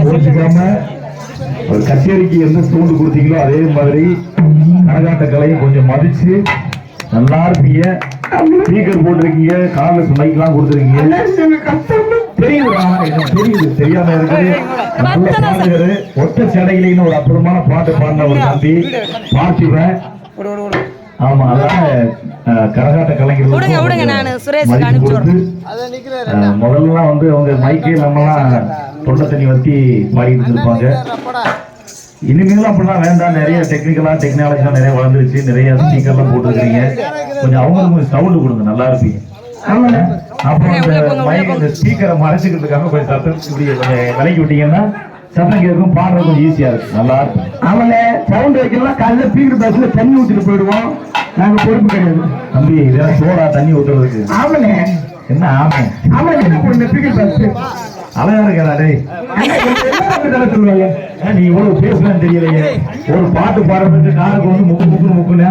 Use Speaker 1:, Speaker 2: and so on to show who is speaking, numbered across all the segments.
Speaker 1: புரிஞ்சுக்காம ஒரு கச்சேரிக்கு எந்த சவுண்டு கொடுத்தீங்களோ அதே மாதிரி கரகாட்ட கலையை கொஞ்சம் மதிச்சு நல்லா இருப்பீங்க. ஸ்பீக்கர் போட்டிருக்கீங்க, கார்ல மைக்லாம் கொடுத்துருக்கீங்க. தெரியுதுடா, எனக்கு தெரியுது. தெரியாம இருக்குது. நல்ல பாடுகிறாரு. ஒற்ற சடையிலேன்னு ஒரு அற்புதமான பாட்டு பாடின ஒரு தம்பி பார்த்திபன். ஆமா, அதான் கரகாட்ட கலைஞர்கள் முதல்ல வந்து அவங்க மைக்கே நம்மலாம் தொண்டை தண்ணி வத்தி பாடிட்டு இருப்பாங்க. இனிமேலும் அப்படிலாம் வேண்டாம். நிறைய டெக்னாலஜிலாம் நிறைய வளர்ந்துருச்சு. நிறைய ஸ்பீக்கர்லாம் போட்டுருக்கீங்க. கொஞ்சம் அவங்களுக்கு சவுண்டு கொடுங்க, நல்லா இருப்பீங்க. அப்புறம் இந்த ஸ்பீக்கரை மறைச்சிக்கிறதுக்காக கொஞ்சம் சத்தம் இப்படி கொஞ்சம் விலக்கி விட்டீங்கன்னா சத்தம் கேட்கும், பாடுறது கொஞ்சம் ஈஸியா இருக்கு, நல்லா இருக்கும். அவங்கள சவுண்ட் வைக்கலாம். காலையில் ஸ்பீக்கர் பேஸ்ல தண்ணி ஊற்றிட்டு போயிடுவோம். நாங்க பொறுப்பு கிடையாது தம்பி. இதெல்லாம் சோடா தண்ணி ஊற்றுறதுக்கு. ஆமனே என்ன ஆமே ஆமா ஸ்பீக்கர் பேஸ் அழகா இருக்காடே சொல்லுவாங்க. நீ இவ்வளவு பேசுறேன்னு தெரியலையே. ஒரு பாட்டு பாடுறதுக்கு காருக்கு வந்து முக்குனா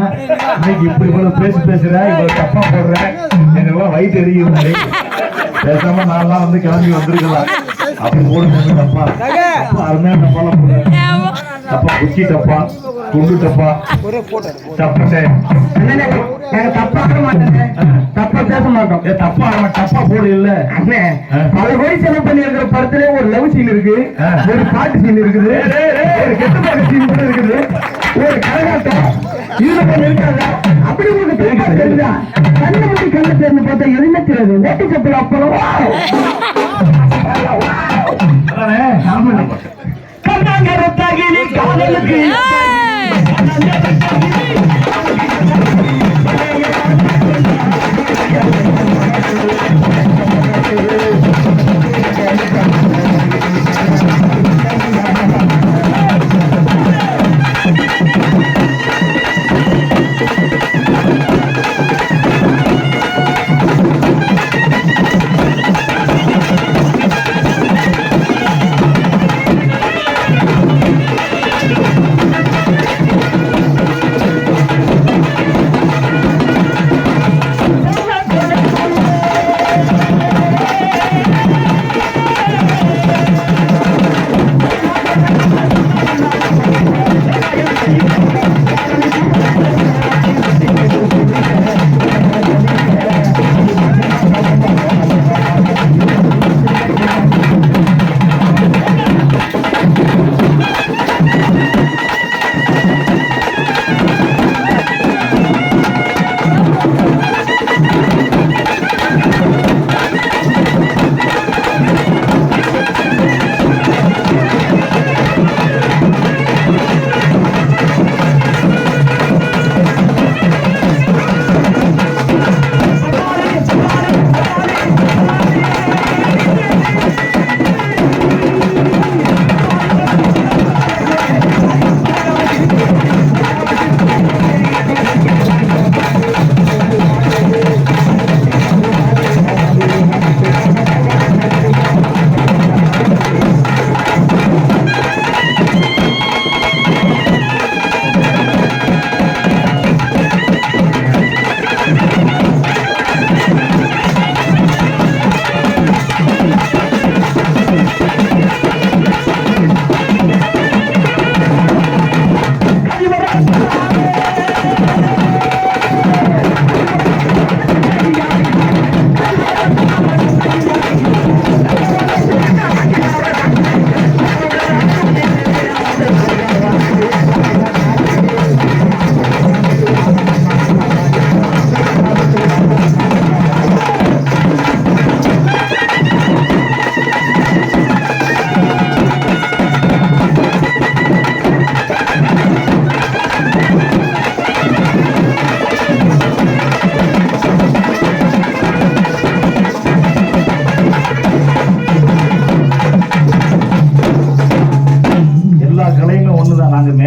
Speaker 1: இன்னைக்கு இப்படி இவ்வளவு பேசுற, இவ்வளவு தப்பா போடுற, எங்கெல்லாம் வயிற்று எரியுது. பேசாம நான்லாம் வந்து கிளம்பி வந்திருக்கலாம். அப்படி போடுறது தப்பா, அருமையா தப்பாலாம் போடுறேன். தப்பா குச்சி டப்பா, குண்டு டப்பா, தப்பட்டே தப்பா ஆக மாட்டேன். தப்பா பேச மாட்டோம். தப்பா டப்பா போடு இல்ல. பல கோடி செலவு பண்ணி இருக்கிற படத்துல ஒரு லவ் சீன் இருக்கு, ஒரு பாட்டு சீன் இருக்குது, ஒரு கெட்டப்பாட்டு சீன் கூட இருக்குது, ஒரு கரகாட்டம் இதுல கொஞ்சம் இருக்காங்க. அப்படி உங்களுக்கு தெரிஞ்சா கண்ணை மட்டும் கண்ணை சேர்ந்து பார்த்தா எதுவுமே தெரியாது. ஓட்டு சப்பல் அப்பளம்